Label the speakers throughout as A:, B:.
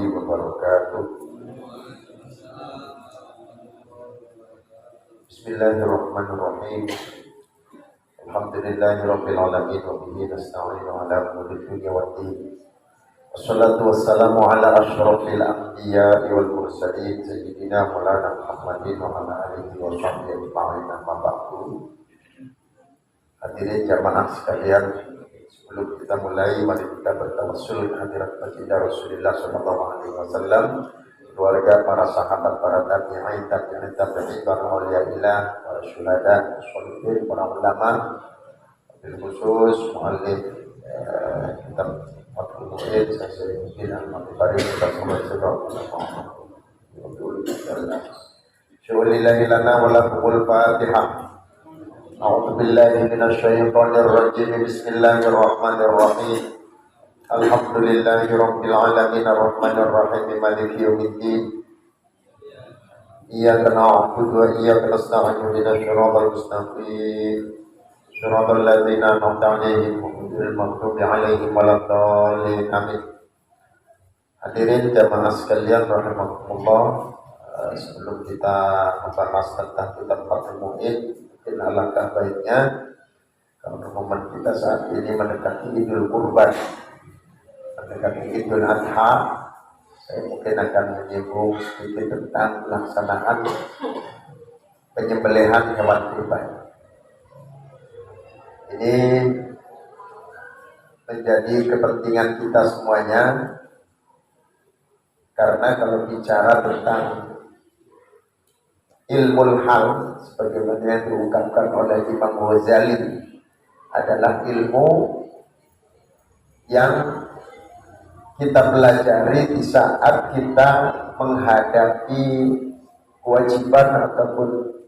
A: wabarakatuh. Bismillahirrahmanirrahim. Alhamdulillahirabbil alamin wa bihi nasta'inu ala umuri dunya waddin. Wassalatu wassalamu ala asyrafil anbiya'i wal mursalin sayyidina Maulana Muhammadin wa ala alihi wa sahbihi ajma'in, amma ba'du. Hadirin jamaah sekalian, sebelum kita mulai, mari kita bertawassul hadirat baginda Rasulullah sallallahu alaihi wasallam, keluarga, para sahabat, para tabi'in, para auliyaillah, para syuhada, sholihin, para ulama, bil khusus muallif kitab Fathul Mu'in, saya mungkin al-Maqbari kita semua sedang syuhurillahi lana wa lakumul Fatihah. A'udzu billahi minasyaitonir rajim. Bismillahirrahmanirrahim. Alhamdulillahi rabbil alamin arrahmanir rahim maliki yaumiddin. Iyyaka na'budu wa iyyaka nasta'in ihdinas siratal mustaqim. Siratal ladzina an'amta 'alaihim ghairil maghdubi 'alaihim waladdallin. Amin. Hadirin jamaah sekalian rahimakumullah, sebelum kita membahas tentang kitab Fathul Mu'in, mungkin alangkah baiknya karena momen kita saat ini mendekati Idul Kurban, mendekati Idul Adha, saya mungkin akan menyinggung sedikit tentang pelaksanaan penyembelihan hewan kurban. Ini menjadi kepentingan kita semuanya, karena kalau bicara tentang ilmu hal, sebagaimana yang diungkapkan oleh Imam Ghazali, adalah ilmu yang kita pelajari di saat kita menghadapi kewajiban ataupun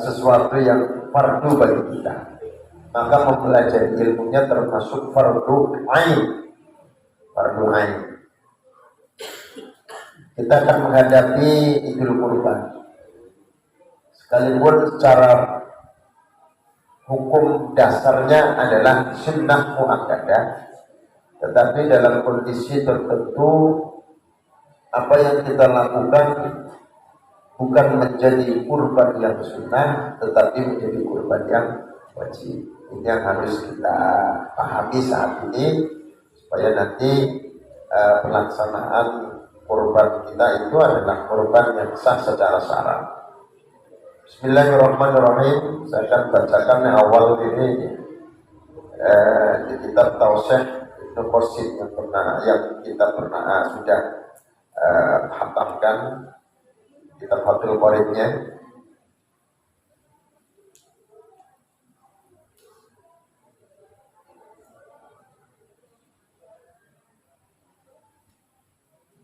A: sesuatu yang fardu bagi kita. Maka mempelajari ilmunya termasuk fardu ain. Fardu ain. Kita akan menghadapi Idul Kurban. Sekalipun secara hukum dasarnya adalah sunnah muakkadah, tetapi dalam kondisi tertentu apa yang kita lakukan bukan menjadi kurban yang sunnah, tetapi menjadi kurban yang wajib. Ini yang harus kita pahami saat ini, supaya nanti pelaksanaan kurban kita itu adalah kurban yang sah secara syara. Bismillahirrahmanirrahim. Saya akan bacakan yang awal ini di kitab Tausyih Ibnu Qasim yang kita pernah sudah hatamkan, kitab Fathul Qoribnya.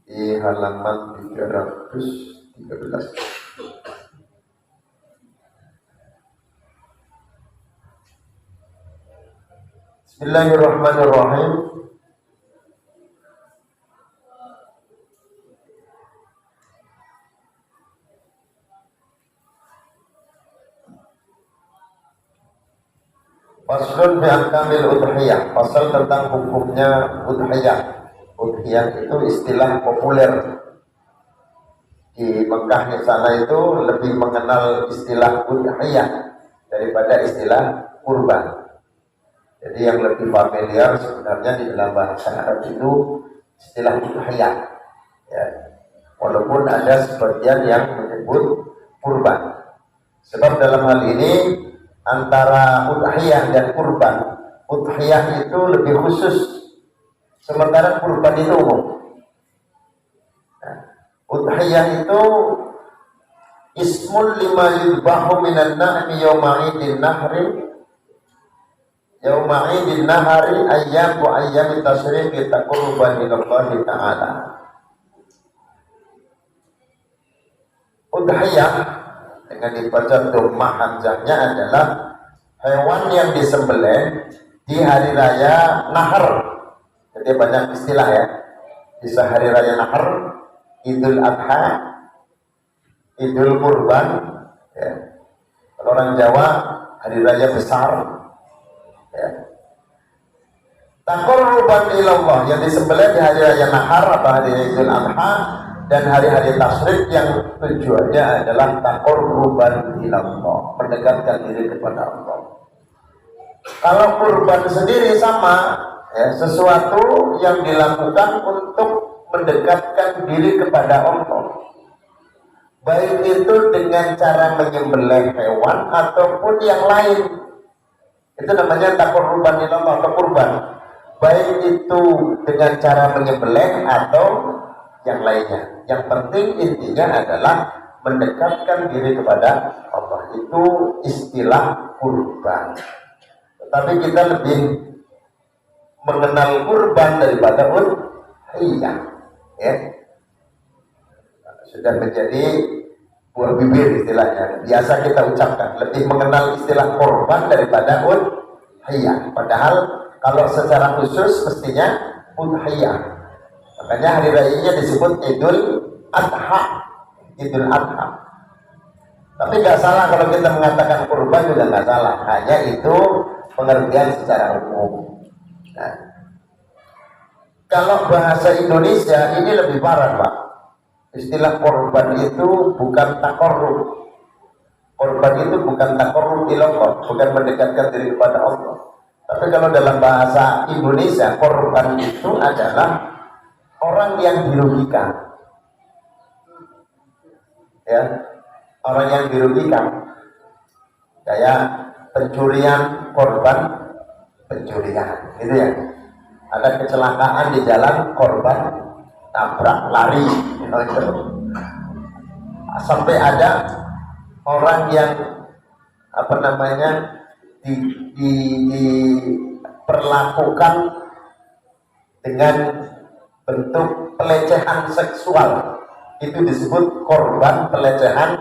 A: Di halaman 313. Bismillahirrahmanirrahim. Faslun fi ahkamil udhiyah. Pasal tentang hukumnya udhiyah. Udhiyah itu istilah populer di Mekah di sana, itu lebih mengenal istilah udhiyah daripada istilah kurban. Jadi yang lebih familiar sebenarnya di dalam bahasa Arab itu istilah udhiyah. Ya. Walaupun ada sebagian yang menyebut kurban. Sebab dalam hal ini antara udhiyah dan kurban, udhiyah itu lebih khusus, sementara kurban itu umum. Nah, udhiyah itu ismul lima yudbahu minan na'mi yawma idin nahri ayyam wa ayyam tasyriqi taqurruban ilallahi ta'ala. Udhiyah dengan dibaca dhammah hamzahnya adalah hewan yang disembelih di hari raya Nahar. Jadi banyak istilah ya. Bisa hari raya Nahar, Idul Adha, Idul Kurban, ya. Kalau orang Jawa hari raya besar, ya. Taqarruban ilallah, yang disembelih di hari raya Nahar atau hari Idul Adha dan hari-hari tasyrik yang tujuannya adalah taqarruban ilallah, mendekatkan diri kepada Allah. Kalau kurban sendiri sama, ya, sesuatu yang dilakukan untuk mendekatkan diri kepada Allah, baik itu dengan cara menyembelih hewan ataupun yang lain. Itu namanya taqarruban ilallah atau kurban, baik itu dengan cara menyembelih atau yang lainnya. Yang penting intinya adalah mendekatkan diri kepada Allah. Itu istilah kurban. Tetapi kita lebih mengenal kurban daripada udhiyah, ya. Sudah menjadi buah bibir istilahnya. Biasa kita ucapkan, lebih mengenal istilah kurban daripada udhiyah. Padahal kalau secara khusus mestinya udhiyah. Makanya hari rayanya disebut Idul Adha. Idul Adha. Tapi nggak salah kalau kita mengatakan kurban, juga nggak salah. Hanya itu pengertian secara umum. Nah, kalau bahasa Indonesia ini lebih parah, Pak. Istilah korban itu bukan takorrub. Korban itu bukan takorrub ilallah, bukan mendekatkan diri kepada Allah. Tapi kalau dalam bahasa Indonesia, korban itu adalah orang yang dirugikan. Ya, orang yang dirugikan. Kayak pencurian, korban pencurian, gitu ya. Ada kecelakaan di jalan, korban tabrak lari, sampai ada orang yang diperlakukan dengan bentuk pelecehan seksual, itu disebut korban pelecehan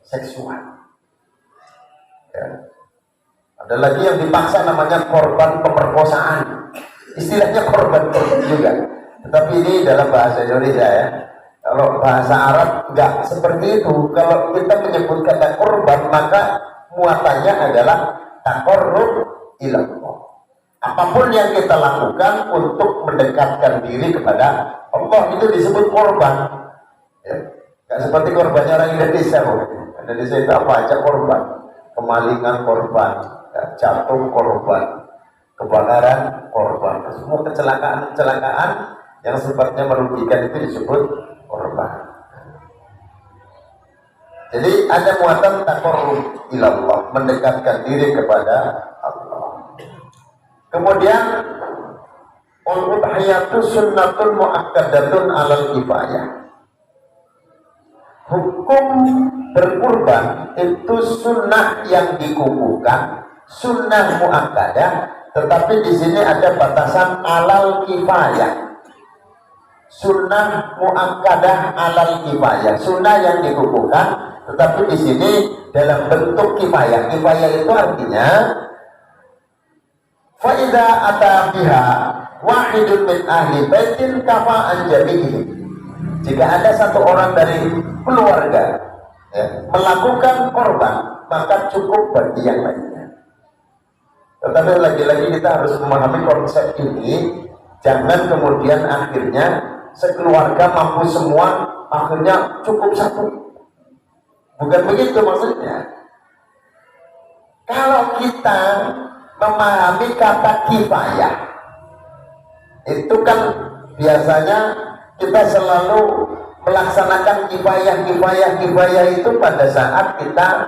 A: seksual. Ya. Ada lagi yang dipaksa, namanya korban pemerkosaan, istilahnya korban juga. Tetapi ini dalam bahasa Indonesia, ya. Kalau bahasa Arab enggak seperti itu. Kalau kita menyebut kata korban, maka muatannya adalah taqarrub ilallah. Apapun yang kita lakukan untuk mendekatkan diri kepada Allah, itu disebut korban. Ya. Enggak seperti korbannya orang Indonesia. Indonesia itu apa aja korban. Kemalingan korban, ya, jatuh korban, kebakaran korban, semua kecelakaan yang sifatnya merugikan itu disebut korban. Jadi ada muatan taqarrub ilallah, mendekatkan diri kepada Allah. Kemudian udhiyatu sunnatun muakkadatun alal kifayah. Hukum berkurban itu sunnah yang dikukuhkan, sunnah muakkadah, tetapi di sini ada batasan alal kifayah. Sunnah muakkadah alal kifayah, sunnah yang dikukuhkan, tetapi di sini dalam bentuk kifayah. Kifayah itu artinya fa idza ata biha wahidun min ahli baitin kafa'an jami'i. Jika ada satu orang dari keluarga, ya, melakukan korban, maka cukup bagi yang lainnya. Tetapi lagi-lagi kita harus memahami konsep ini. Jangan kemudian akhirnya sekeluarga mampu semua, akhirnya cukup satu. Bukan begitu maksudnya. Kalau kita memahami kata kifayah, itu kan biasanya kita selalu melaksanakan kifayah itu pada saat kita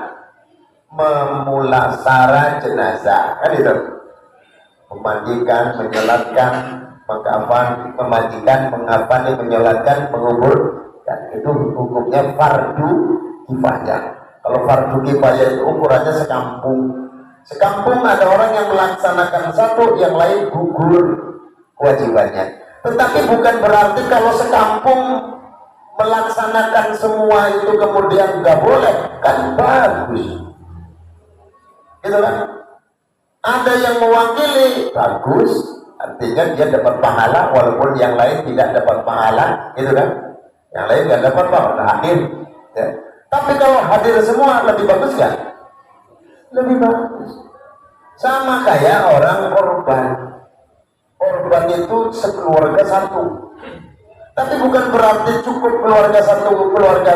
A: memulasara jenazah, kan itu, memandikan, menyolatkan, mengkafan, memandikan, mengkafani, menyolatkan, mengubur, dan itu hukumnya fardu kifayah. Kalau fardu kifayah itu ukurannya sekampung. Sekampung ada orang yang melaksanakan satu, yang lain gugur kewajibannya. Tetapi bukan berarti kalau sekampung melaksanakan semua itu kemudian nggak boleh, kan bagus, gitu kan? Ada yang mewakili, bagus, artinya dia dapat pahala walaupun yang lain tidak dapat pahala, gitu kan? Yang lain nggak dapat pahala, hadir. Ya. Tapi kalau hadir semua lebih bagus kan? Lebih bagus. Sama kayak orang korban. Korban itu sekeluarga satu. Tapi bukan berarti cukup keluarga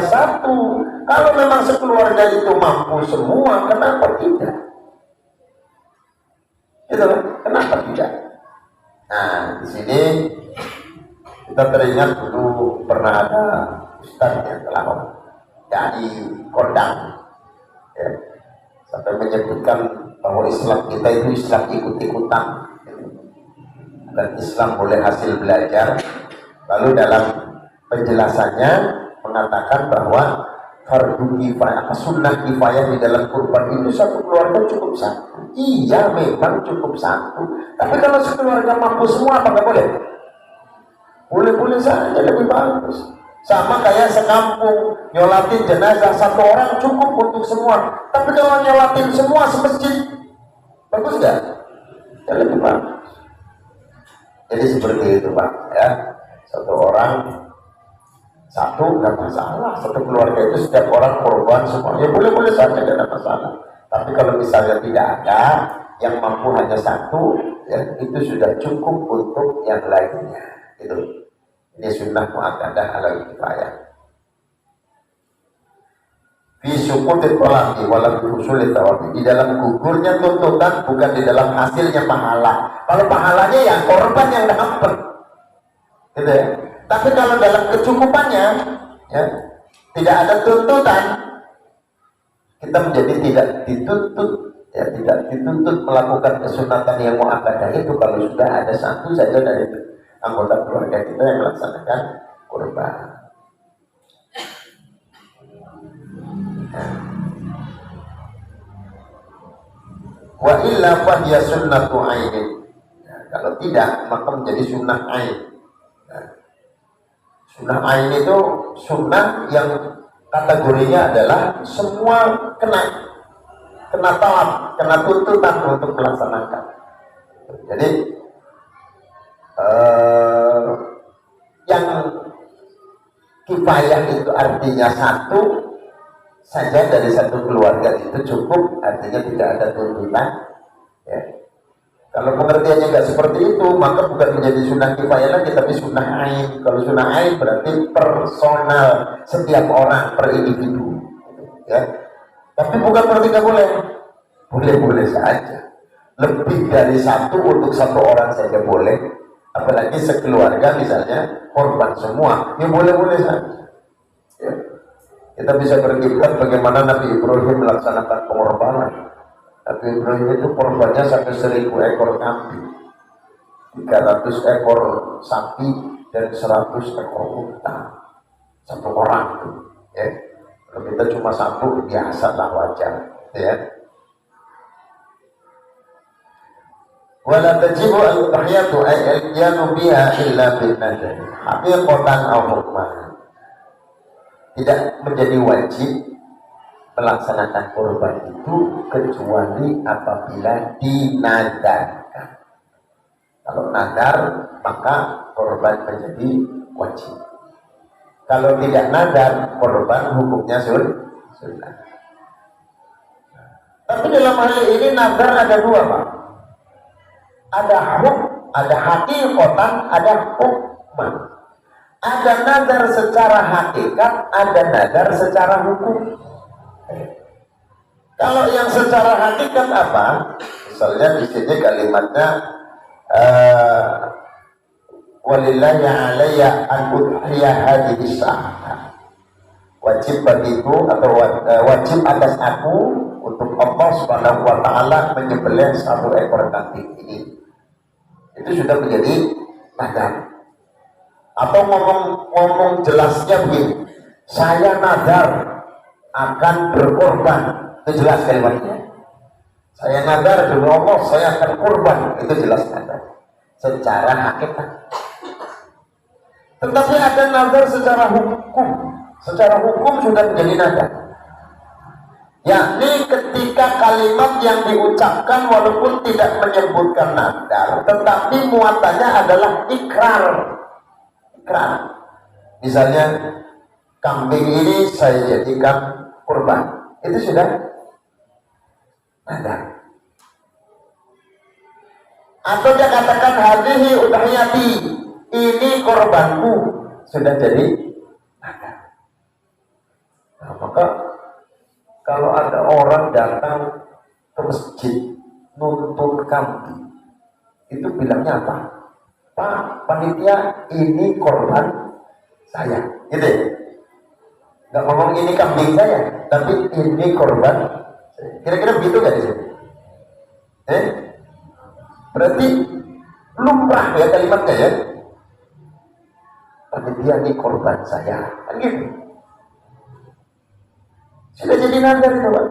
A: satu. Kalau memang sekeluarga itu mampu semua, kenapa tidak? Gitu kan? Kenapa tidak? Nah, di sini kita teringat dulu pernah ada ustaz yang telah dari kondang, ya, sampai menyebutkan bahwa Islam kita itu Islam ikut-ikutan, dan Islam boleh hasil belajar. Lalu dalam penjelasannya mengatakan bahwa fardu kifayah, sunnah kifayah di dalam kurban itu satu keluarga cukup satu. Iya, memang cukup satu. Tapi kalau sekeluarga mampu semua, apa nggak boleh? Boleh-boleh saja, lebih bagus. Sama kayak sekampung nyolatin jenazah satu orang cukup untuk semua. Tapi kalau nyolatin semua semasjid, bagus nggak? Ya lebih bagus. Jadi seperti itu Pak, ya. Satu orang satu nggak masalah. Satu keluarga itu setiap orang korban semuanya boleh-boleh saja, tidak ada masalah. Tapi kalau misalnya tidak ada yang mampu hanya satu, ya, itu sudah cukup untuk yang lainnya. Itu ini sunnah muakkadah ala kifayah. Fi suqutit talaqi wala fi husulit thawabi. Di dalam gugurnya tuntutan, bukan di dalam hasilnya pahala. Kalau pahalanya yang korban yang dapat, gitu ya. Tapi kalau dalam kecukupannya, ya, tidak ada tuntutan, kita menjadi tidak dituntut, ya, tidak dituntut melakukan kesunatan yang muakkadah itu kalau sudah ada satu saja dari anggota keluarga kita yang melaksanakan kurban. Wa illa fa hiya sunnatu ainin. Kalau tidak, maka menjadi sunnah ain. Sunnah ain itu sunnah yang kategorinya adalah semua kena talab, kena tuntutan untuk melaksanakan. Jadi yang kifayah itu artinya satu saja dari satu keluarga itu cukup, artinya tidak ada tuntutan, ya. Kalau pengertiannya nggak seperti itu, maka bukan menjadi sunnah kifayah lagi, tapi sunnah ain. Kalau sunnah ain berarti personal, setiap orang per individu, ya. Tapi bukan berarti nggak boleh, boleh-boleh saja. Lebih dari satu untuk satu orang saja boleh, apalagi sekeluarga misalnya korban semua, ya boleh-boleh saja. Ya. Kita bisa berkisah bagaimana Nabi Ibrahim melaksanakan pengorbanan. Nabi Ibrahim itu korbannya sampai 1000 ekor kambing, 300 ekor sapi, dan 100 ekor unta. Satu orang itu, ya. Kalau kita cuma satu, biasa lah, wajar, ya. Wala tajibu al-udhiyatu ay al-qiyanu biha illa bin nadar haqiqatan aw hukman. Tidak menjadi wajib melaksanakan kurban itu kecuali apabila dinadarkan. Kalau nadar, maka kurban menjadi wajib. Kalau tidak nadar, kurban hukumnya sunnah. Tapi dalam hal ini nadar ada dua, Pak. Ada hakikatan, ada hukman. Ada nadar secara hakikat, ada nadar secara hukum. Kalau yang secara hakikat apa? Misalnya di sini kalimatnya walillahi alayya an udhiya hadhihi sa'ah. Wajib bagiku atau wajib atas aku untuk Allah Subhanahu wa taala menyembelih satu ekor kambing ini. Itu sudah menjadi nadar. Atau ngomong jelasnya begini, saya nadar akan berkorban, itu jelas kalimatnya. Saya nadar demi Allah, saya akan kurban, itu jelas nadar secara hakikat. Tetapi ada nadar secara hukum. Secara hukum sudah menjadi nadar, yakni ketika kalimat yang diucapkan walaupun tidak menyebutkan nadar, tetapi muatannya adalah ikrar. Misalnya kambing ini saya jadikan kurban, itu sudah nadar. Atau dia katakan hadhihi udhiyati, ini korbanku, sudah jadi ada. Nah, maka kalau ada orang datang ke masjid nuntun kambing, itu bilangnya apa? Pak, panitia, ini korban saya, gitu ya? Nggak ngomong ini kambing saya, tapi ini korban saya. Kira-kira begitu nggak di sini? Berarti lumrah ya kalimatnya ya. Panitia, ini korban saya, kan gitu. Sudah jadi nazar itu, Pak.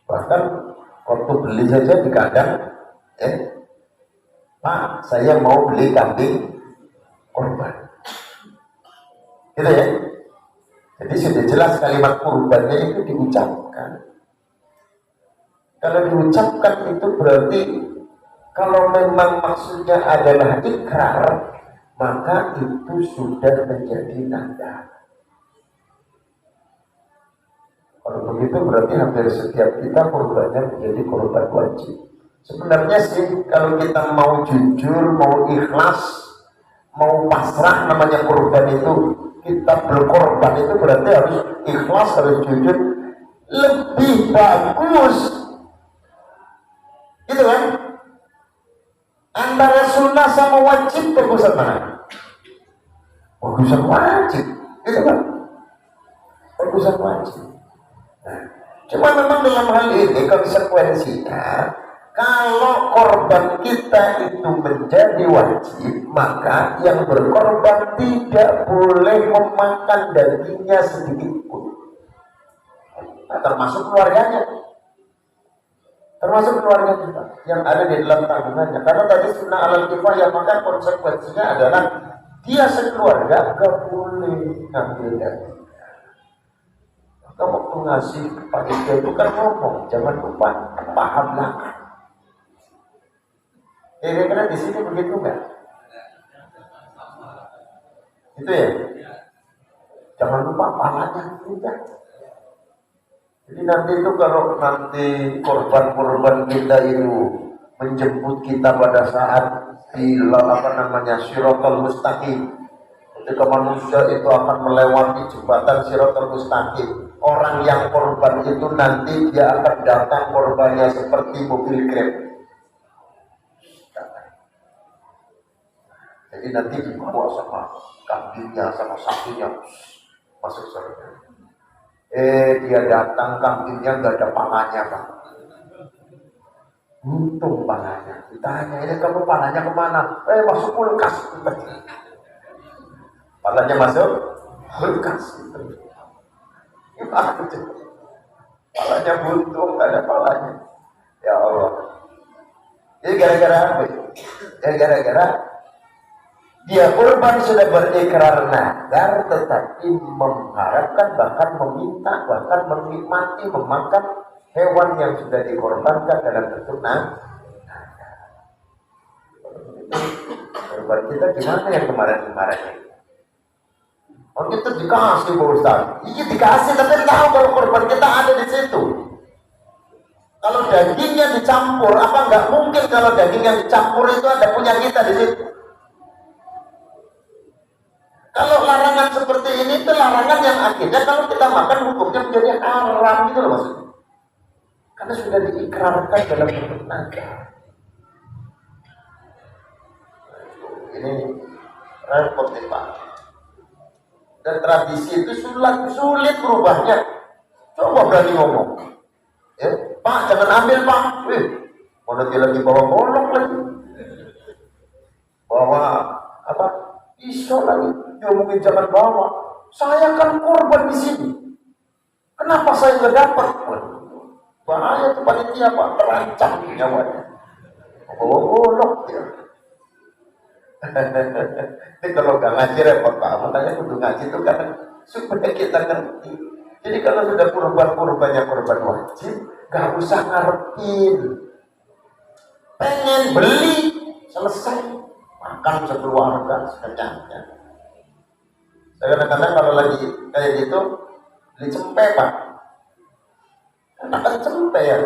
A: Bahkan waktu beli saja di kandang, Pak, saya mau beli kambing korban, gitu ya. Jadi sudah jelas kalimat kurbannya itu diucapkan. Kalau diucapkan itu berarti kalau memang maksudnya adalah ikrar, maka itu sudah menjadi nazar. Kalau begitu berarti hampir setiap kita korbannya menjadi korban wajib. Sebenarnya sih kalau kita mau jujur, mau ikhlas, mau pasrah, namanya korban itu, kita berkorban itu berarti harus ikhlas, harus jujur. Lebih bagus, gitu kan? Antara sunnah sama wajib, bagusan mana? Bagusan wajib, gitu kan? Bagusan wajib. Nah, cuma memang dalam hal ini konsekuensinya, kalau korban kita itu menjadi wajib, maka yang berkorban tidak boleh memakan dagingnya sedikit pun. Nah, termasuk keluarganya, termasuk keluarga kita yang ada di dalam tanggungannya. Karena tadi sunnah alal kifayah, maka konsekuensinya adalah dia sekeluarga gak boleh ngambil daging. Maka waktu ngasih kepada dia itu kan ngomong, jangan lupa pahamlah. Kira-kira di sini begitu nggak? Itu ya. Jangan lupa pahalanya tidak. Jadi nanti itu kalau nanti korban-korban kita itu menjemput kita pada saat Shiratal Mustaqim, ketika manusia itu akan melewati jembatan Shiratal Mustaqim, orang yang korban itu nanti dia akan datang korbannya seperti mobil Grab. Jadi nanti dibawa sama kambingnya, sama sapinya masuk surga. Dia datang, kambingnya nggak ada palanya, Pak. Untung palanya. Ditanya, ini kamu palanya kemana? Masuk kulkas. Palanya masuk kulkas. Gimana itu? Palanya buntung, nggak ada palanya. Ya Allah. Jadi gara-gara apa? Ya gara-gara dia korban sudah berikrar nazar, tetapi mengharapkan, bahkan meminta, bahkan menikmati, memakan hewan yang sudah dikorbankan dalam bentuk nazar. Korban kita gimana yang kemarin-kemarin? Oh, kita dikasih Pak Ustaz. Iya dikasih, tapi tahu kalau korban kita ada di situ. Kalau dagingnya dicampur, apa nggak mungkin kalau daging yang dicampur itu ada punya kita di situ? Kalau larangan seperti ini itu larangan yang akhirnya kalau kita makan hukumnya menjadi haram, gitu loh maksudnya. Karena sudah diikrarkan dalam bentuk nazar. Ini repot nih Pak. Dan tradisi itu sulit berubahnya. Coba berani ngomong. Pak jangan ambil Pak. Mana dia lagi bawa golok lagi. Bawa apa? Pisau lagi. Dia mungkin jangan bawa. Saya kan korban di sini. Kenapa saya nggak dapat? Bahaya itu panitia Pak, terancam nyawanya. Bawa golok ya. Ini kalau nggak ngaji repot Pak. Makanya kudu ngaji itu karena supaya kita ngerti. Jadi kalau sudah korbannya korban wajib, nggak usah ngarepin. Pengen beli, selesai. Makan sekeluarga sekenyangnya. Saya kadang-kadang kalau lagi kayak gitu, beli cempe Pak. Enakan cempe ya.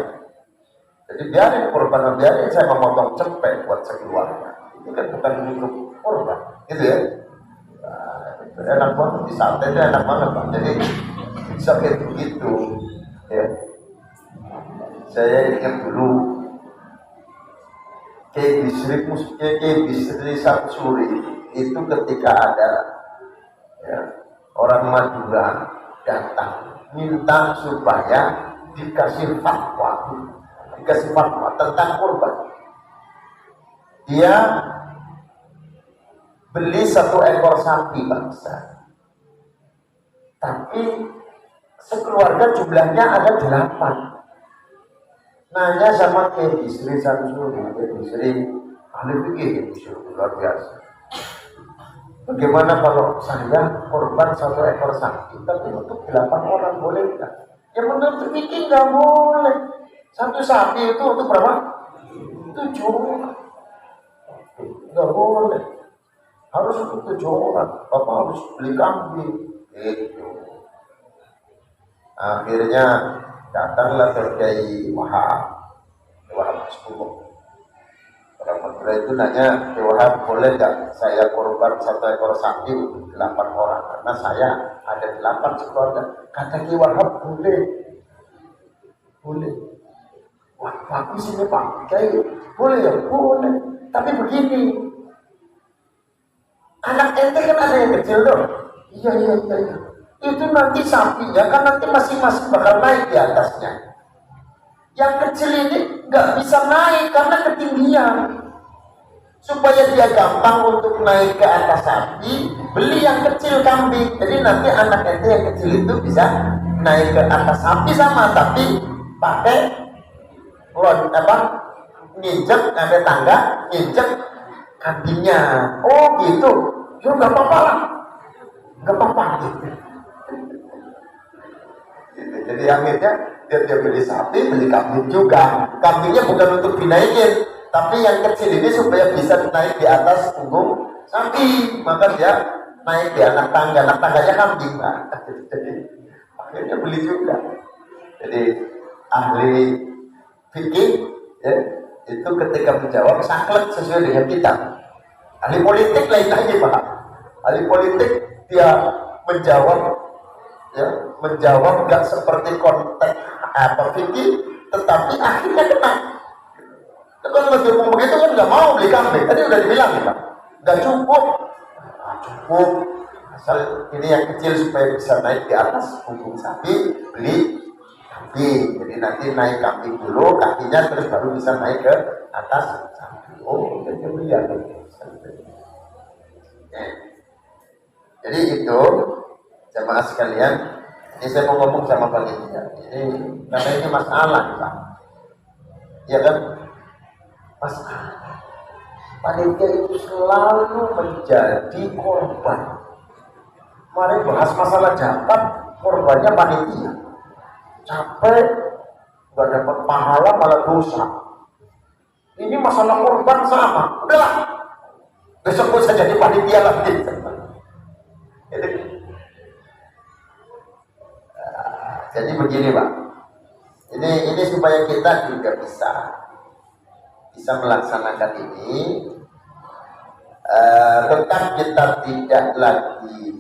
A: Jadi biarin korban, biarin saya memotong cepet buat sekeluarga. Itu kan bukan untuk korban, gitu ya. Nah, enak banget di santai itu enak banget Pak. Jadi bisa kayak begitu. Ya. Saya ingat dulu Kiai Bisri Samsuri itu ketika ada ya, orang Madura datang minta supaya dikasih fatwa tentang kurban. Dia beli 1 ekor sapi bangsa, tapi sekeluarga jumlahnya ada 8. Nanya sama Kiai Bisri Samsuri, Kiai Bisri ahli fikih, luar biasa. Bagaimana kalau saya korban 1 ekor sapi, tapi untuk 8 orang boleh nggak? Ya menurut fikih nggak boleh. 1 sapi itu untuk berapa? 7 orang. Nggak boleh. Harus untuk 7 orang. Bapak harus beli kambing. Itu. Akhirnya datanglah Kiai Wahab Sepuluh. Orang Madura itu nanya, Kiai Wahab, boleh nggak saya korban 1 ekor sapi untuk 8 orang? Karena saya ada 8 sekeluarga. Kata Kiai Wahab, boleh. Boleh. Wah, bagus ini Pak Kiai. Boleh ya? Boleh. Tapi begini, anak ente kan ada yang kecil tuh. Iya. Itu nanti sapinya kan nanti masing-masing bakal naik di atasnya. Yang kecil ini nggak bisa naik karena ketinggian. Supaya dia gampang untuk naik ke atas sapi, beli yang kecil kambing. Jadi nanti anak ente yang kecil itu bisa naik ke atas sapi sama, tapi pakai nginjek, ada tangga, nginjek kambingnya. Oh gitu. Ya nggak apa-apa lah. Nggak apa-apa. Jadi akhirnya dia beli sapi, beli kambing juga. Kambingnya bukan untuk dinaikin, tapi yang kecil ini supaya bisa naik di atas punggung sapi. Maka dia naik di anak tangganya kambing. Nah, jadi akhirnya beli juga. Jadi ahli fikih ya, itu ketika menjawab saklek sesuai dengan kitab. Ahli politik lain lagi Pak. Ahli politik dia menjawab nggak seperti konteks atau fikih, tetapi akhirnya kena. Kalau ngomong begitu kan nggak mau beli kambing. Tadi udah dibilang kita nggak cukup. Cukup. Asal ini yang kecil supaya bisa naik di atas punggung sapi, beli kambing. Jadi nanti naik kambing dulu, kakinya terus baru bisa naik ke atas sapi. Oh, jadi beli ya. Jadi itu jamaah sekalian, ini saya mau ngomong sama panitia. Ini karena ini masalah, Pak. Ya kan? Masalah. Panitia itu selalu menjadi korban. Mari bahas masalah zakat, korbannya panitia. Capek, nggak dapat pahala malah dosa. Ini masalah korban sama. Udahlah, besok bisa jadi panitia lagi. Jadi begini Pak, ini supaya kita juga bisa melaksanakan ini, tetap kita tidak lagi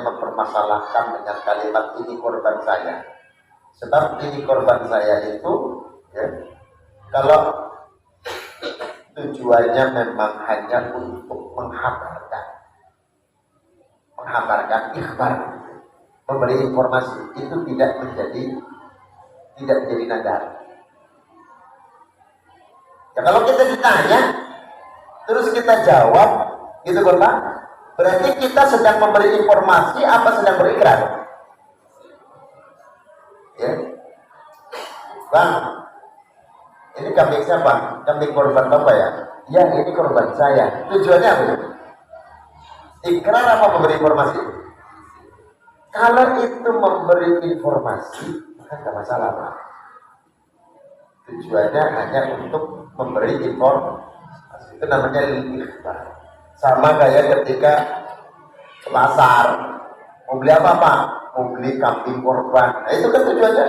A: mempermasalahkan dengan kalimat ini korban saya. Sebab ini korban saya itu, ya, kalau tujuannya memang hanya untuk menghabarkan ikhbar, memberi informasi, itu tidak menjadi nadar. Ya, kalau kita ditanya terus kita jawab gitu kan Pak, berarti kita sedang memberi informasi apa sedang berikrar? Ya, Bang, ini kambing siapa? Kambing korban Bapak ya? Ya, ini korban saya. Tujuannya apa? Ikrar apa memberi informasi? Kalau itu memberi informasi, maka tidak masalah Pak. Tujuannya hanya untuk memberi informasi. Itu namanya ikhbar. Sama kayak ketika ke pasar, mau beli apa Pak? Mau beli kambing korban. Nah, itu kan tujuannya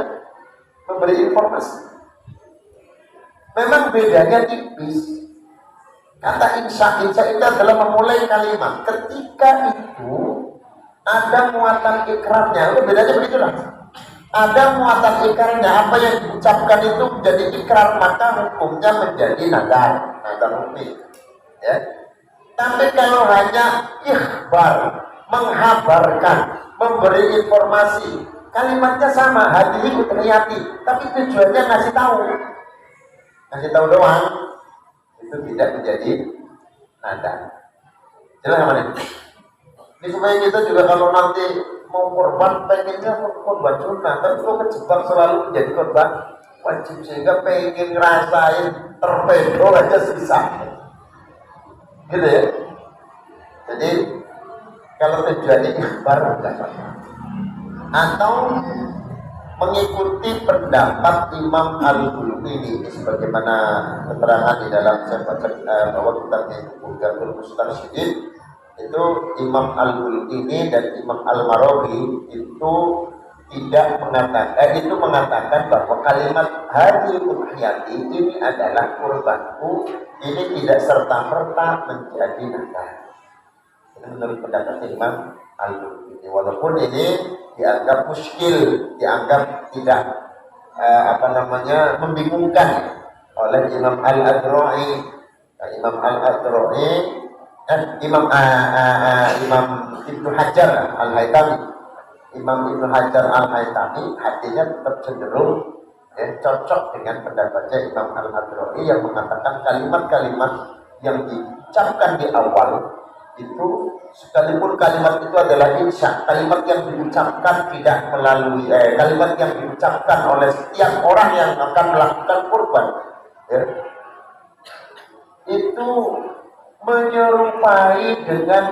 A: memberi informasi. Memang bedanya tipis. Kata insya itu adalah memulai kalimat. Ketika itu ada muatan ikrarnya. Udah bedanya begitulah. Ada muatan ikrarnya. Apa yang diucapkan itu menjadi ikrar, maka hukumnya menjadi nadar hukum. Ya. Tapi kalau hanya ikhbar, menghabarkan, memberi informasi, kalimatnya sama, hati utriyati, tapi tujuannya ngasih tahu doang, itu tidak menjadi nada. Jelas mana? Ini supaya kita juga kalau nanti mau korban, pengennya korban sunnah, tapi kok kejebak selalu menjadi korban wajib, sehingga pengen ngerasain torpedo aja susah, gitu ya. Jadi kalau tujuannya ikhbar enggak apa-apa. Atau mengikuti pendapat Imam Al-Bulqini, sebagaimana keterangan di dalam bahwa kitabnya Bughyatul Mustarsyidin, itu Imam Al-Bulqini dan Imam Al-Marawi itu tidak mengatakan bahwa kalimat hadil udhiyati ini adalah kurbanku, ini tidak serta-merta menjadi nadar. Ini menurut pendapat Imam Al-Bulqini, walaupun ini dianggap muskil, dianggap tidak membingungkan oleh Imam Al-Adra'i. Imam Al-Adra'i dan Imam Ibnu Hajar Al-Haytami. Imam Ibnu Hajar Al-Haytami hatinya tetap cenderung cocok dengan pendapatnya Imam Al-Adra'i yang mengatakan kalimat-kalimat yang diucapkan di awal itu, sekalipun kalimat itu adalah insya, kalimat yang diucapkan tidak melalui kalimat yang diucapkan oleh setiap orang yang akan melakukan kurban, ya, itu menyerupai dengan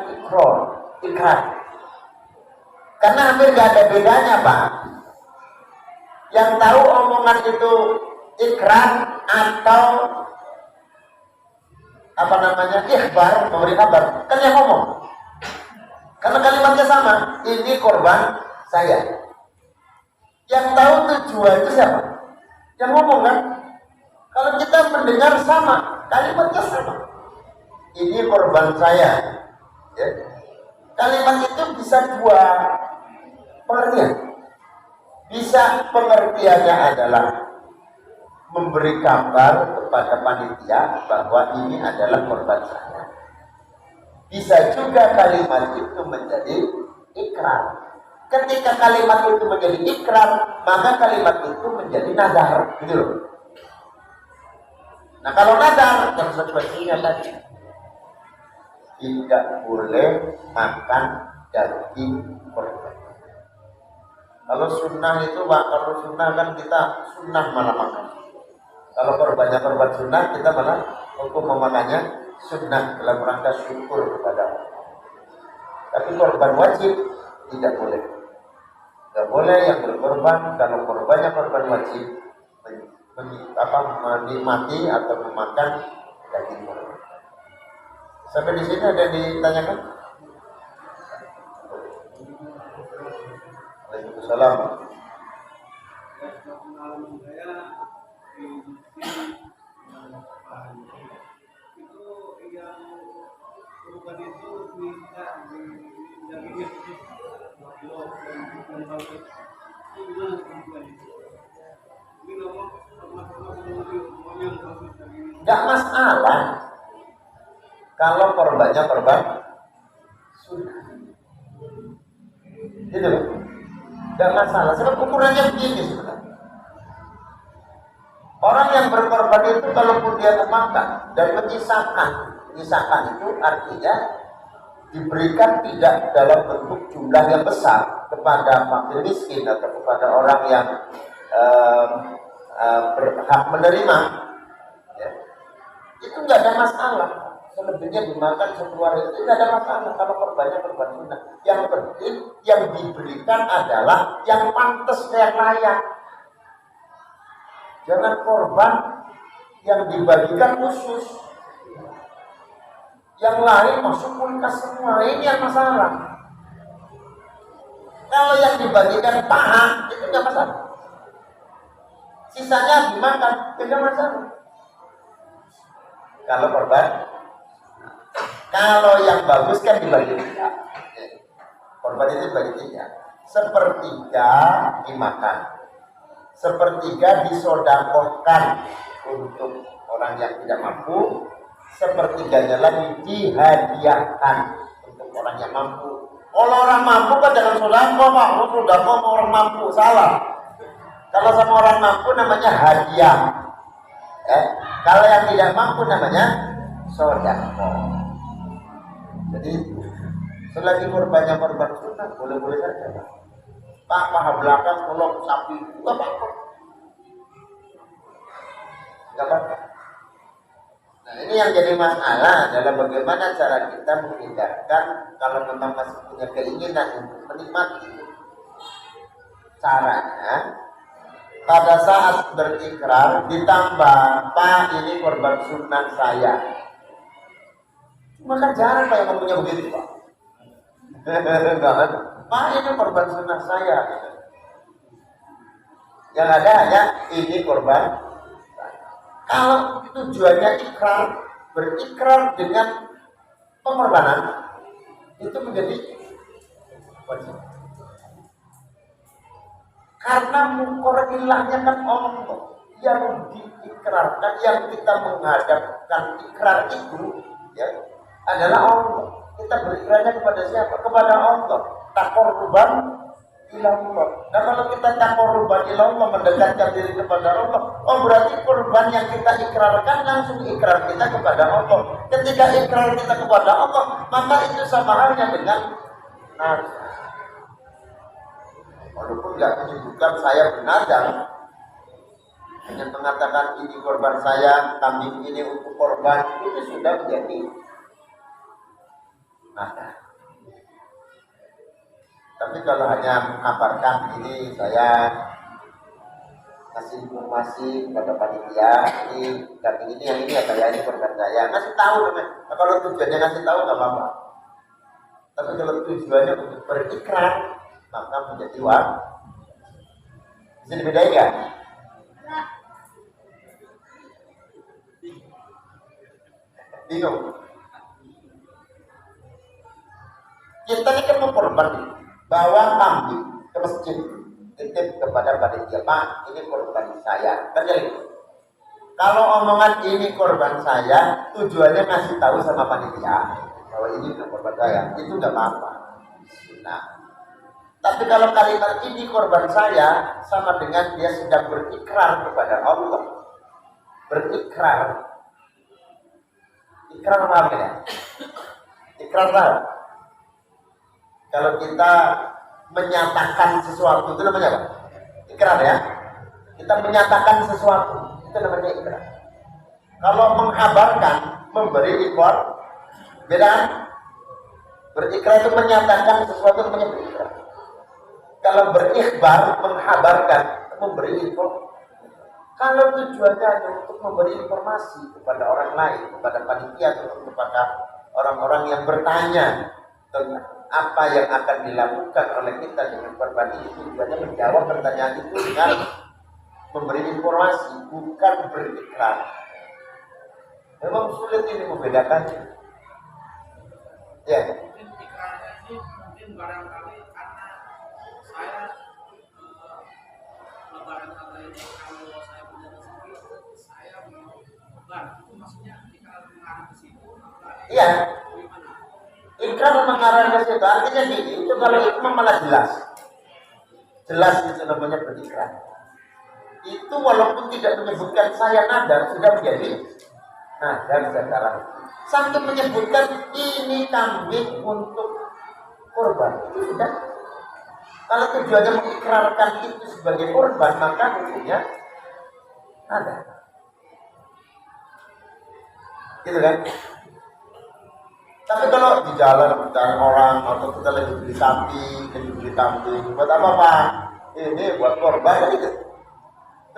A: ikrar. Karena hampir gak ada bedanya, Pak. Yang tahu omongan itu ikrar atau ikhbar, memberi kabar, kan yang ngomong. Karena kalimatnya sama, ini korban saya. Yang tahu tujuannya siapa? Yang ngomong kan? Kalau kita mendengar sama, kalimatnya sama, ini korban saya, ya. Kalimat itu bisa dua pengertian. Bisa pengertiannya adalah memberi kabar kepada panitia bahwa ini adalah korban saya. Bisa juga kalimat itu menjadi ikrar. Ketika kalimat itu menjadi ikrar, maka kalimat itu menjadi nadar, gitu loh. Nah, kalau nadar yang sepertinya tadi, tidak boleh makan daging korban. Kalau sunnah itu, kalau sunnah kan kita sunnah malah makan. Kalau korbannya korban sunnah, kita malah hukum memakannya sunnah dalam rangka syukur kepada Allah. Tapi korban wajib tidak boleh. Tidak boleh yang berkorban kalau korbannya korban wajib menikmati atau memakan daging korban. Sampai di sini ada yang ditanyakan? Waalaikumsalam. Enggak masalah kalau korbannya korban sunnah, gitu loh. Enggak masalah, sebab ukurannya begini sebenarnya. Orang yang berkorban itu kalaupun dia memakan dan menyisakan itu artinya diberikan tidak dalam bentuk jumlah yang besar kepada fakir miskin atau kepada orang yang berhak menerima, ya. Itu nggak ada masalah. Selebihnya dimakan sekeluarga itu nggak ada masalah kalau korbannya korban sunnah. Yang penting yang diberikan adalah yang pantas dan layak. Jangan korban yang dibagikan khusus, yang lain masuk kulkas semua, ini yang masalah. Kalau yang dibagikan paha itu nggak masalah, sisanya dimakan tidak masalah. Kalau korban, kalau yang bagus kan dibagi 3. Korban itu dibagi 3. Sepertiga dimakan, sepertiga disodakohkan untuk orang yang tidak mampu, sepertiganya lagi dihadiahkan untuk orang yang mampu. Kalau orang mampu kan jangan sodakoh, Pak. Sodakoh sama orang mampu, salah. Kalau sama orang mampu namanya hadiah. Kalau yang tidak mampu namanya sodakoh. Jadi selagi korbannya korban sunnah boleh-boleh saja, Pak. Paha belakang tolong sapi, nggak apa-apa. Nggak apa-apa. Nah, ini yang jadi masalah adalah bagaimana cara kita menghindarkan kalau memang masih punya keinginan untuk menikmati. Caranya, pada saat berikrar ditambah, Pak, ini korban sunnah saya. Cuma kan jarang Pak yang ngomongnya begitu, Pak. Pak, ini korban sunnah saya. Yang ada hanya ini korban. Kalau tujuannya ikrar, berikrar dengan pengorbanan, itu menjadi wajib. Karena mukorrilahnya kan Allah yang diikrarkan, yang kita menghadapkan ikrar itu ya adalah Allah. Kita berikrarnya kepada siapa? Kepada Allah. Taqarruban ila Allah. Nah, kalau kita taqarruban ila Allah, mendekatkan diri kepada Allah, oh berarti korban yang kita ikrarkan langsung ikrar kita kepada Allah. Ketika ikrar kita kepada Allah, maka itu sama halnya dengan walaupun nggak menyebutkan saya bernadar, hanya mengatakan ini korban saya, kambing ini untuk korban, itu sudah menjadi nadar. Tapi kalau hanya mengabarkan ini saya kasih informasi kepada panitia, ini kambing ini yang ini ya saya, ini korban saya, ngasih tahu namanya. Nah, kalau tujuannya ngasih tahu nggak apa-apa. Tapi kalau tujuannya untuk berikrar, maka menjadi wajib. Bisa dibedakan? Bingung? Kita ini kan memperban bawa kambing ke masjid, titip kepada panitia, Pak, ini korban saya. Terjadi. Kalau omongan ini korban saya, tujuannya ngasih tahu sama panitia bahwa ini bukan korban saya, itu nggak apa-apa. Nah, tapi kalau kalimat ini korban saya, sama dengan dia sedang berikrar kepada Allah. Berikrar. Ikrar apa ya? Ikrar apa? Kalau kita menyatakan sesuatu, itu namanya apa? Ikrar ya. Kita menyatakan sesuatu, itu namanya ikrar. Kalau menghabarkan, memberi ikrar, beda kan? Berikrar itu menyatakan sesuatu, namanya berikrar. Kalau berikhbar, menghabarkan, memberi info. Kalau tujuannya untuk memberi informasi kepada orang lain, kepada panitia atau kepada orang-orang yang bertanya tentang apa yang akan dilakukan oleh kita dengan korban ini, tujuannya menjawab pertanyaan itu dengan memberi informasi, bukan berikrar. Memang sulit ini membedakannya. Ya.
B: Mungkin barangkali karena saya lebaran kali ini kalau saya punya rezeki saya mau lebaran, itu maksudnya ikrar mengarah ke situ.
A: Iya. Ikrar mengarah ke situ artinya gini, itu kalau itu malah jelas. Jelas itu namanya berikrar. Itu walaupun tidak menyebutkan saya nadar sudah menjadi nadar sekarang. Sampai menyebutkan ini kambing untuk korban itu sudah. Kalau tujuannya mengikrarkan itu sebagai korban, maka hukumnya ada. Gitu kan? Tapi kalau di jalan dengan orang atau kita lagi beli sapi, lagi beli kambing, buat apa Pak? Ini buat korban gitu.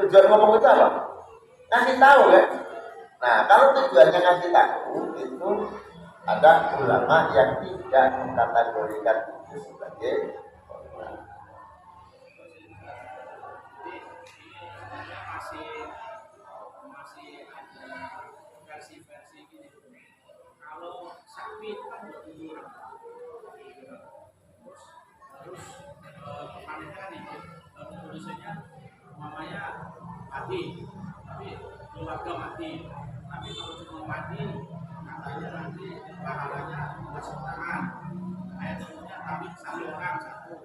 A: Tujuan ngomong itu apa? Ngasih tahu kan? Nah, kalau tujuannya ngasih tahu itu ada ulama yang tidak mengkategorikan itu sebagai korban.
B: Masih ada versi-versi mati itu kan berkuburan. Terus pertanyaannya kan itu tulisannya mamanya mati, tapi keluarga mati. Tapi kalau cuma mati, katanya nanti pahalanya masuk tangan. Ayat sebutnya tapi satu orang satu.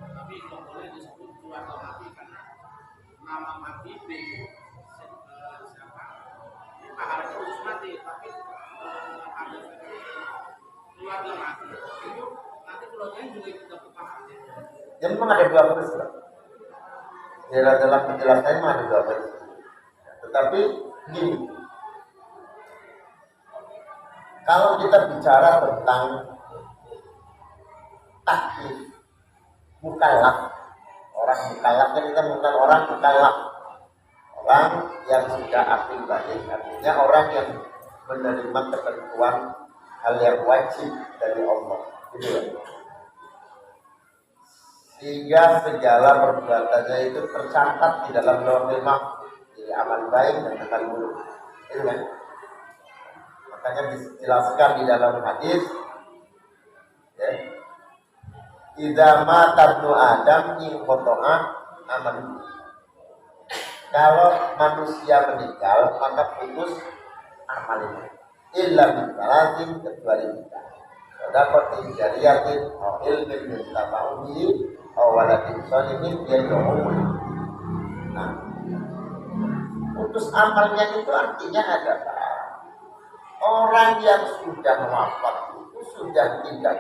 B: Tapi nggak boleh disebut keluarga mati karena nama mati itu siapa? Ini pahalanya khusus mati, tapi ada keluarga mati itu nanti keluarganya juga ikut dapat pahalanya.
A: Jadi memang ada dua peristiwa. Dalam penjelasannya memang ada dua peristiwa. Tetapi gini, kalau kita bicara tentang taklif mukallaf, orang mukallaf kan kita bukan orang mukallaf, orang yang sudah akil balik, artinya orang yang menerima ketentuan hal yang wajib dari Allah, gitu ya. Sehingga segala perbuatannya itu tercatat di dalam lauhul mahfuz, jadi amal baik dan amal buruk, itu kan. Makanya dijelaskan di dalam hadis, ya, idza mata ibnu Adam in qata'a amal. Kalau manusia meninggal maka putus amalnya. Illa min salatin, kecuali kita. Sedaqatin jariyatin aw ilmin yantafa'u bihi aw waladin shalihin yad'u. Nah, putus amalnya itu artinya adalah orang yang sudah wafat itu sudah tidak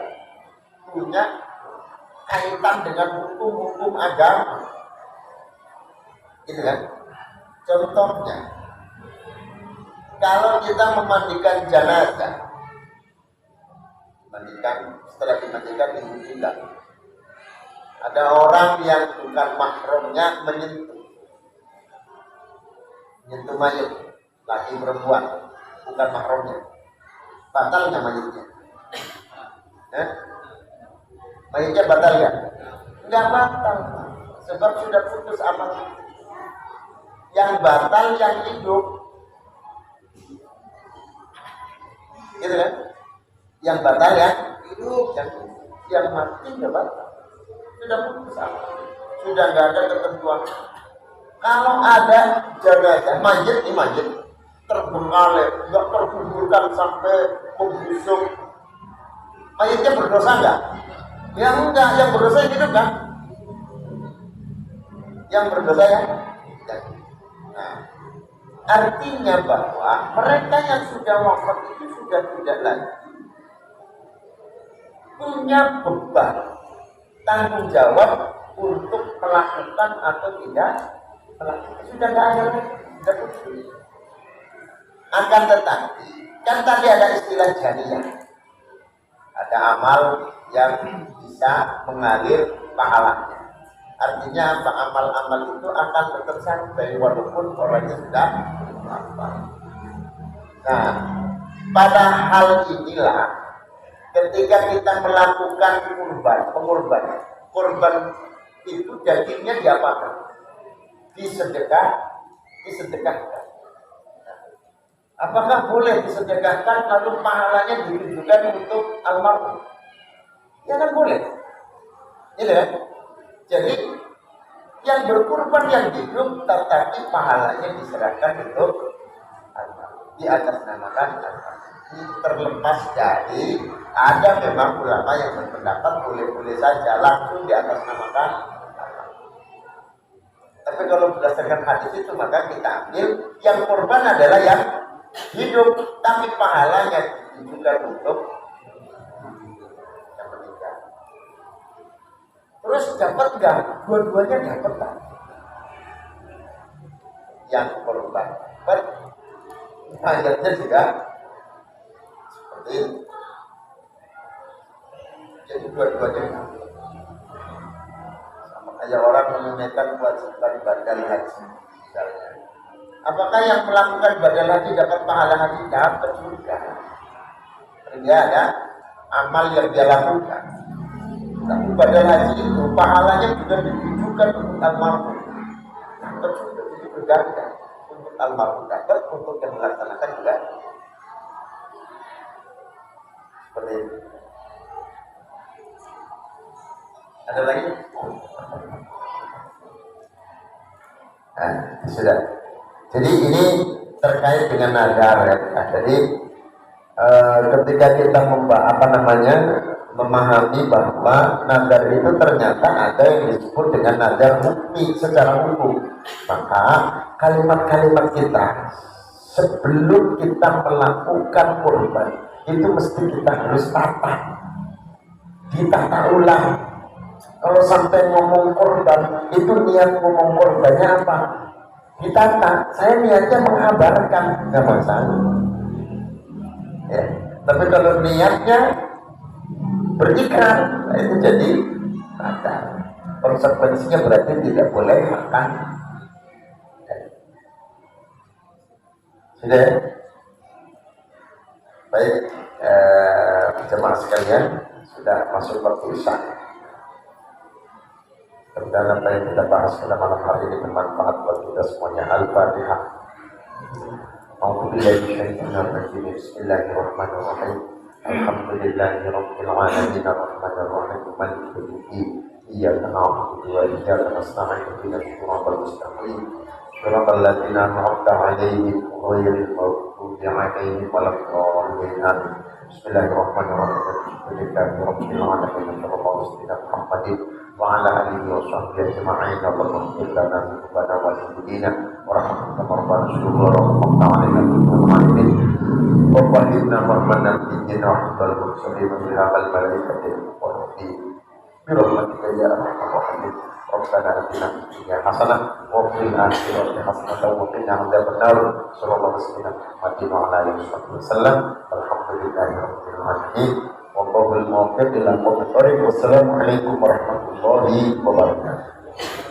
A: punya kaitan dengan hukum-hukum agama, gitu kan? Contohnya, kalau kita memandikan jenazah, setelah dimandikan ditinggal, ada orang yang bukan mahramnya menyentuh mayat, laki perempuan, bukan mahramnya, batal nggak mayatnya? Mayatnya batal ya? Nggak batal, sebab sudah putus amal. Yang batal yang hidup, gitu kan? Yang batal yang hidup, yang mati nggak batal, sudah putus amal, sudah nggak ada ketentuan. Kalau ada jenazah mayat terbengkalai, nggak terkuburkan sampai membusuk, mayatnya berdosa nggak? Ya enggak, yang berdosa yang hidup kan? Yang berdosa ya? Nah, artinya bahwa mereka yang sudah wafat itu sudah tidak lagi punya beban tanggung jawab untuk melakukan atau tidak melakukan. Sudah nggak ada lagi, sudah putus. Akan tetapi, kan tadi ada istilah jariyah, ada amal yang bisa mengalir pahalanya. Artinya apa? Amal-amal itu akan tetap sampai walaupun orangnya sudah wafat. Nah, pada hal inilah ketika kita melakukan kurban itu dagingnya diapakan? Disedekahkan. Apakah boleh disedekahkan lalu pahalanya ditujukan untuk almarhum? Ya kan boleh. Ini kan? Jadi yang berkurban yang hidup tetapi pahalanya diserahkan untuk almarhum, diatasnamakan almarhum. Ini terlepas dari ada memang ulama yang berpendapat boleh-boleh saja langsung diatasnamakan almarhum. Tapi kalau berdasarkan hadis itu maka kita ambil yang kurban adalah yang hidup tapi pahalanya ditujukan untuk yang meninggal. Terus dapat enggak? Dua-duanya dapat tak? Yang korban dapat, mayatnya juga seperti itu. Jadi dua-duanya dapat. Sama kayak orang menunaikan kewajiban badal haji misalnya. Apakah yang melakukan badal haji dapat pahala haji? Dapat juga. Dia ada amal yang dia lakukan. Tapi badal haji itu pahalanya juga ditujukan untuk almarhum. Dapat juga, jadi berganda. Untuk almarhum dapat, untuk yang melaksanakan juga. Seperti itu. Ada lagi? Nah, sudah. Jadi ini terkait dengan nadar ya. Nah, jadi ketika kita memahami bahwa nadar itu ternyata ada yang disebut dengan nadar hukmi secara hukum, maka kalimat-kalimat kita sebelum kita melakukan kurban itu mesti kita harus ditata ulang. Kalau sampai ngomong korban, itu niat ngomong korbannya apa? Ditata. Saya niatnya mengabarkan, nggak masalah. Ya. Tapi kalau niatnya berikrar, nah itu jadi tata. Konsekuensinya berarti tidak boleh makan. Ya. Sudah? Baik, jemaah sekalian, sudah masuk waktu isya. Dan apa yang kita bahas pada malam hari ini bermanfaat buat kita semuanya. Al-Fatihah. Bismillahirrahmanirrahim. Alhamdulillahirabbil alamin arrahmanir rahim maliki yaumiddin. Iyyaka na'budu wa iyyaka nasta'in ihdinas siratal mustaqim. Siratal ladzina an'amta 'alaihim ghairil maghdubi 'alaihim waladdallin. Bismillahirrahmanirrahim. Alhamdulillahirabbil alamin Muhammadin wa ala alihi wa sahbihi ajma'in. Allahumma ighfir lana dhunubana wa dhunubina warhamna rabbana syukur wa ta'ala wa fahimna rahmana bidina wa hafal mursalin biha al malaikati wa ruhi bi rahmatika ya arhamar rahimin. Rabbana atina fid dunya hasanah wa fil akhirati hasanah wa qina adzabannar. Sallallahu alaihi wasallam. Alhamdulillahi rabbil alamin. Wallahul muwaffiq ila aqwamit thoriq. Wassalamualaikum warahmatullahi wabarakatuh.